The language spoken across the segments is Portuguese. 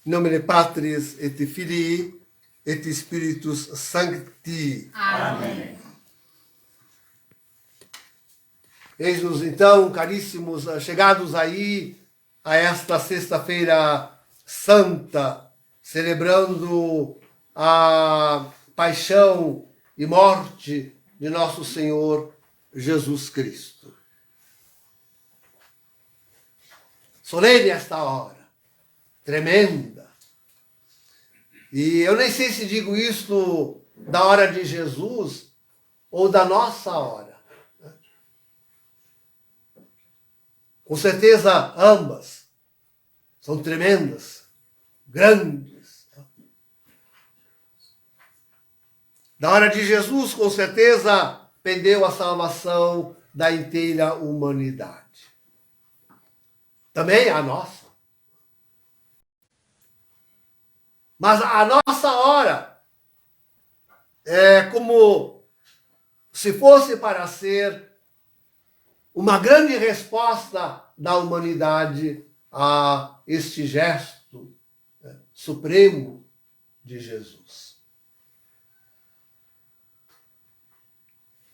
In nomine Patris et Filii et Spiritus Sancti. Amém. Eis-nos então, caríssimos, chegados aí a esta sexta-feira santa, celebrando a paixão e morte de nosso Senhor Jesus Cristo. Solene esta hora, tremenda. E eu nem sei se digo isto da hora de Jesus ou da nossa hora. Com certeza, ambas são tremendas, grandes. Da hora de Jesus, com certeza, pendeu a salvação da inteira humanidade. Também a nossa. Mas a nossa hora é como se fosse para ser uma grande resposta da humanidade a este gesto supremo de Jesus.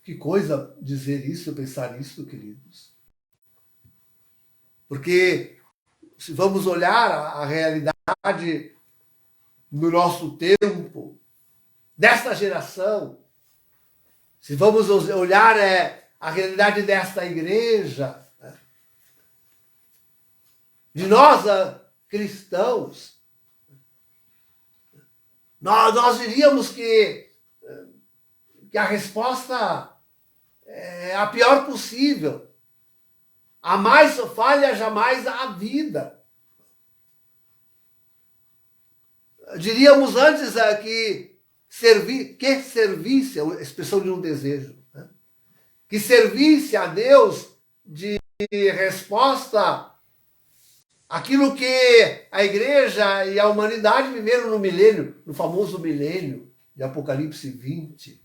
Que coisa dizer isso, pensar isso, queridos. Porque se vamos olhar a realidade no nosso tempo, desta geração, se vamos olhar a realidade desta igreja, de nós cristãos, nós diríamos que a resposta é a pior possível. A mais falha jamais a vida. Diríamos antes que servisse, a expressão de um desejo, né? Que servisse a Deus de resposta àquilo que a igreja e a humanidade viveram no milênio, no famoso milênio de Apocalipse 20.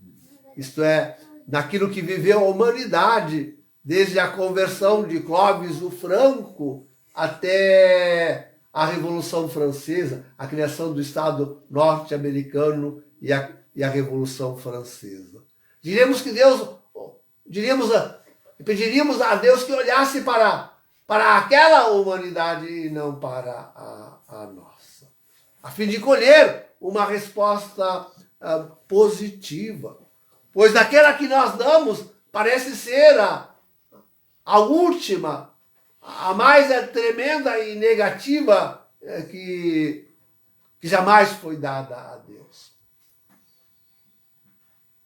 Isto é, naquilo que viveu a humanidade, desde a conversão de Clovis o Franco até a Revolução Francesa, a criação do Estado norte-americano e a Revolução Francesa. Pediríamos a Deus que olhasse para aquela humanidade e não para a nossa, a fim de colher uma resposta positiva. Pois aquela que nós damos parece ser a última, a mais tremenda e negativa que jamais foi dada a Deus.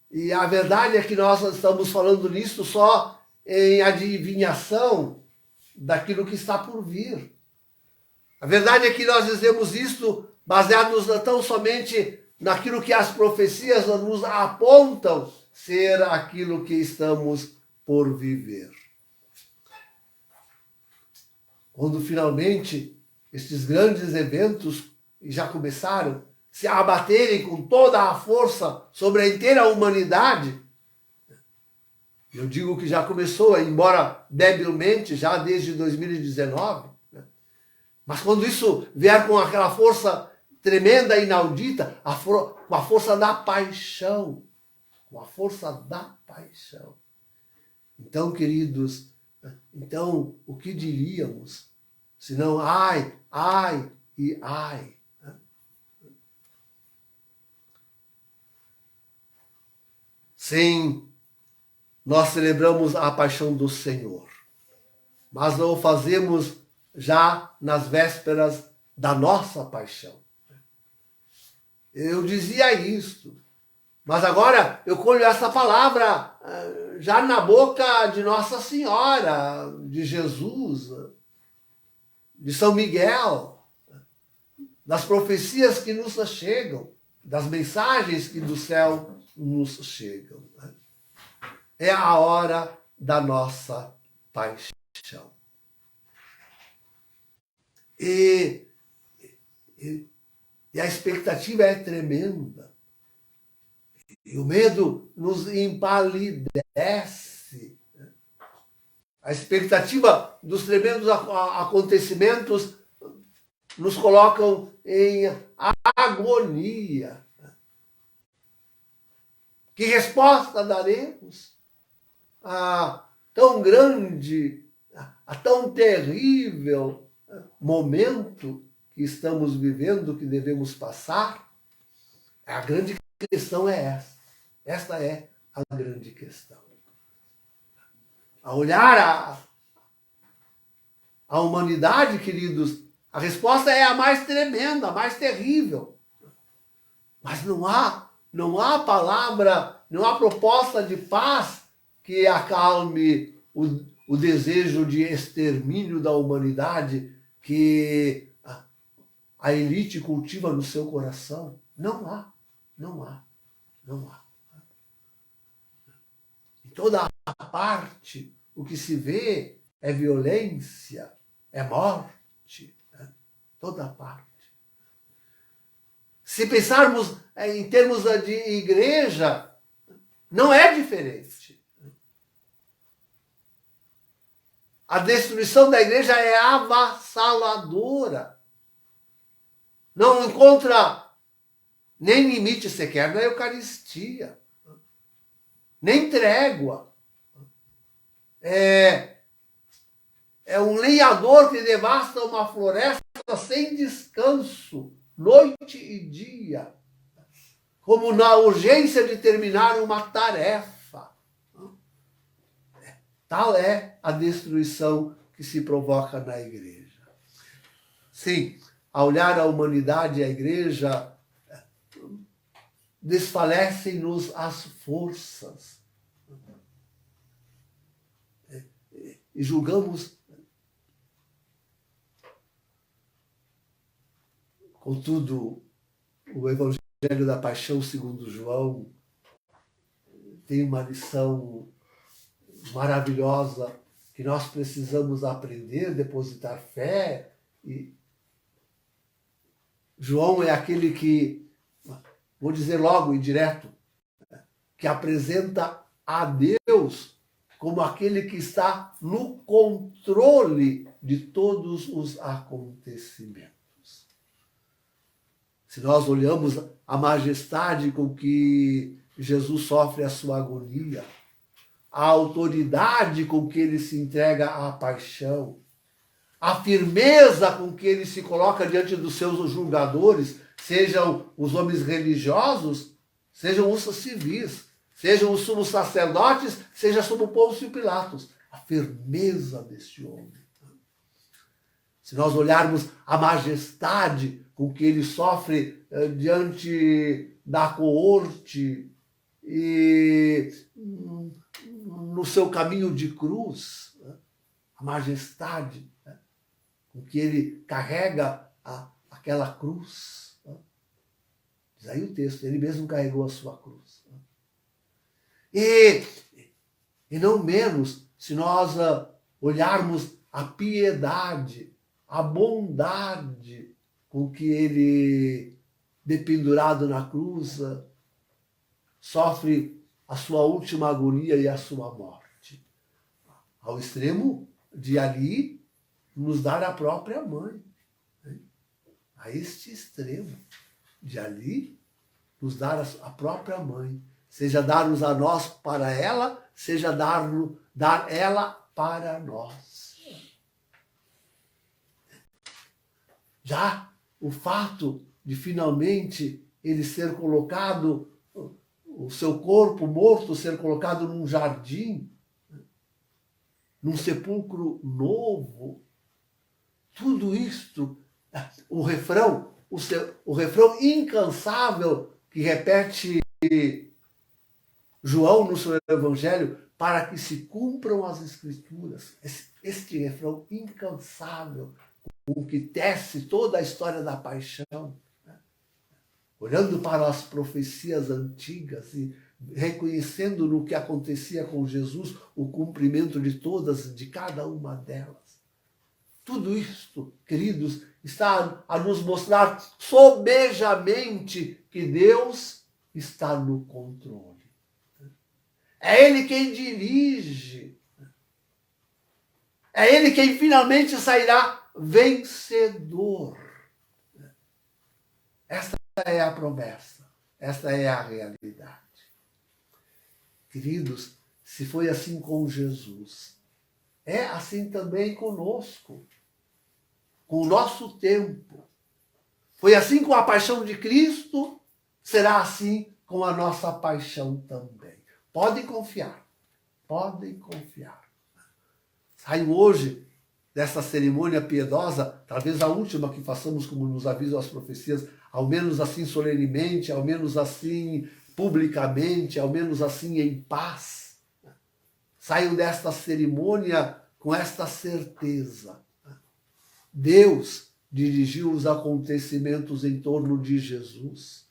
E a verdade é que nós estamos falando nisso só em adivinhação daquilo que está por vir. A verdade é que nós dizemos isto baseados tão somente naquilo que as profecias nos apontam ser aquilo que estamos por viver. Quando finalmente estes grandes eventos já começaram a se abaterem com toda a força sobre a inteira humanidade, eu digo que já começou, embora debilmente, já desde 2019, né? Mas quando isso vier com aquela força tremenda e inaudita, com a força da paixão, com a força da paixão. Então, queridos, então, o que diríamos? Senão, ai, ai e ai. Sim, nós celebramos a paixão do Senhor, mas não o fazemos já nas vésperas da nossa paixão. Eu dizia isto, mas agora eu colho essa palavra já na boca de Nossa Senhora, de Jesus, de São Miguel, das profecias que nos chegam, das mensagens que do céu nos chegam. É a hora da nossa paixão. E a expectativa é tremenda. E o medo nos empalidece. A expectativa dos tremendos acontecimentos nos colocam em agonia. Que resposta daremos a tão grande, a tão terrível momento que estamos vivendo, que devemos passar? A grande questão é essa. Esta é a grande questão. A olhar a humanidade, queridos, a resposta é a mais tremenda, a mais terrível. Mas não há palavra, não há proposta de paz que acalme o desejo de extermínio da humanidade que a elite cultiva no seu coração. Não há. Em toda a parte, o que se vê é violência, é morte. Toda a parte. Se pensarmos em termos de igreja, não é diferente. A destruição da igreja é avassaladora. Não encontra nem limite sequer na Eucaristia, nem trégua. É um lenhador que devasta uma floresta sem descanso, noite e dia, como na urgência de terminar uma tarefa. Tal é a destruição que se provoca na igreja. Sim, ao olhar a humanidade e a igreja, desfalecem-nos as forças. E julgamos. Contudo, o Evangelho da Paixão segundo João tem uma lição maravilhosa que nós precisamos aprender, depositar fé. E João é aquele que, vou dizer logo e direto, que apresenta a Deus como aquele que está no controle de todos os acontecimentos. Se nós olhamos a majestade com que Jesus sofre a sua agonia, a autoridade com que ele se entrega à paixão, a firmeza com que ele se coloca diante dos seus julgadores, sejam os homens religiosos, sejam os civis, sejam os sumos sacerdotes, seja sumo Pôncio Pilatos. A firmeza deste homem. Se nós olharmos a majestade com que ele sofre diante da coorte e no seu caminho de cruz, a majestade com que ele carrega aquela cruz. Diz aí o texto, ele mesmo carregou a sua cruz. E não menos, se nós olharmos a piedade, a bondade com que ele, dependurado na cruz, sofre a sua última agonia e a sua morte. Ao extremo de ali nos dar a própria mãe. A este extremo de ali nos dar a própria mãe. Seja dar-nos a nós para ela, seja dar ela para nós. Já o fato de finalmente ele ser colocado, o seu corpo morto ser colocado num jardim, num sepulcro novo, tudo isto, o refrão incansável que repete João no seu Evangelho, para que se cumpram as Escrituras. Este refrão incansável, com que tece toda a história da paixão, olhando para as profecias antigas e reconhecendo no que acontecia com Jesus o cumprimento de todas, de cada uma delas. Tudo isto, queridos, está a nos mostrar sobejamente que Deus está no controle. É Ele quem dirige. É Ele quem finalmente sairá vencedor. é a promessa, esta é a realidade. Queridos, se foi assim com Jesus, é assim também conosco, com o nosso tempo. Foi assim com a paixão de Cristo, será assim com a nossa paixão também. Podem confiar, podem confiar. Saiu hoje dessa cerimônia piedosa, talvez a última que façamos, como nos avisam as profecias, ao menos assim solenemente, ao menos assim publicamente, ao menos assim em paz. Saiam desta cerimônia com esta certeza. Deus dirigiu os acontecimentos em torno de Jesus.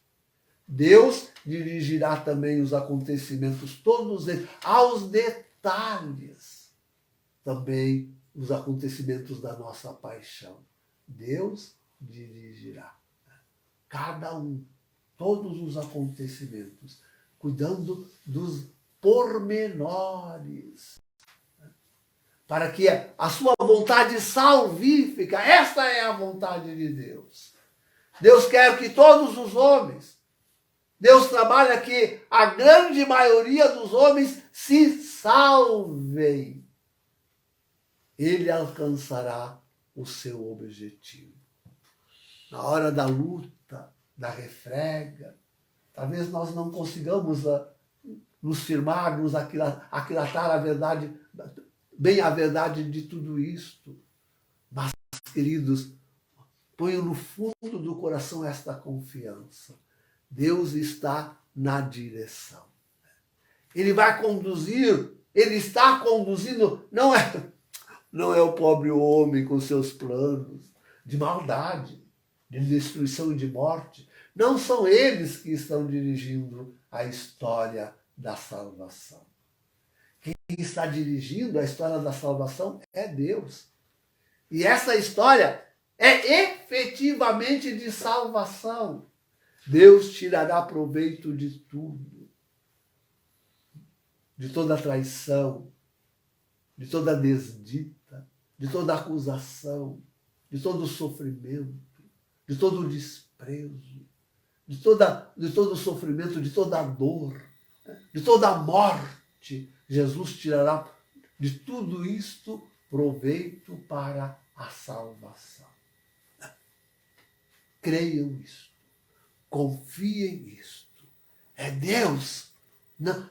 Deus dirigirá também os acontecimentos, todos eles, aos detalhes. Também os acontecimentos da nossa paixão. Deus dirigirá cada um, todos os acontecimentos, cuidando dos pormenores, para que a sua vontade salvífica, esta é a vontade de Deus. Deus quer que todos os homens, Deus trabalha que a grande maioria dos homens se salvem. Ele alcançará o seu objetivo. Na hora da luta, da refrega, talvez nós não consigamos nos firmar, nos aquilatar a verdade, bem a verdade de tudo isto. Mas, queridos, ponham no fundo do coração esta confiança. Deus está na direção. Ele vai conduzir, ele está conduzindo, não é o pobre homem com seus planos de maldade, de destruição e de morte. Não são eles que estão dirigindo a história da salvação. Quem está dirigindo a história da salvação é Deus. E essa história é efetivamente de salvação. Deus tirará proveito de tudo. De toda traição, de toda desdita, de toda acusação, de todo sofrimento, de todo desprezo, de todo sofrimento, de toda dor, de toda morte. Jesus tirará de tudo isto proveito para a salvação. Creiam nisto, confiem nisto. É Deus,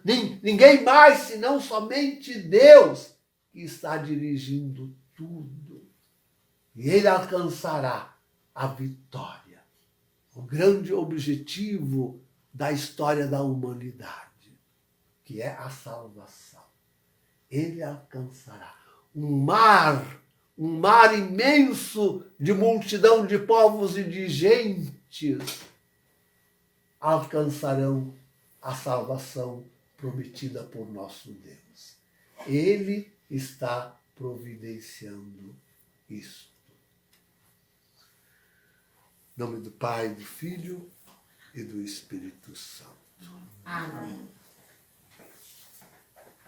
ninguém mais senão somente Deus que está dirigindo tudo. E ele alcançará a vitória, o grande objetivo da história da humanidade, que é a salvação. Ele alcançará um mar imenso de multidão de povos e de gentes alcançarão a salvação prometida por nosso Deus. Ele está providenciando isso. Em nome do Pai, do Filho e do Espírito Santo. Amém.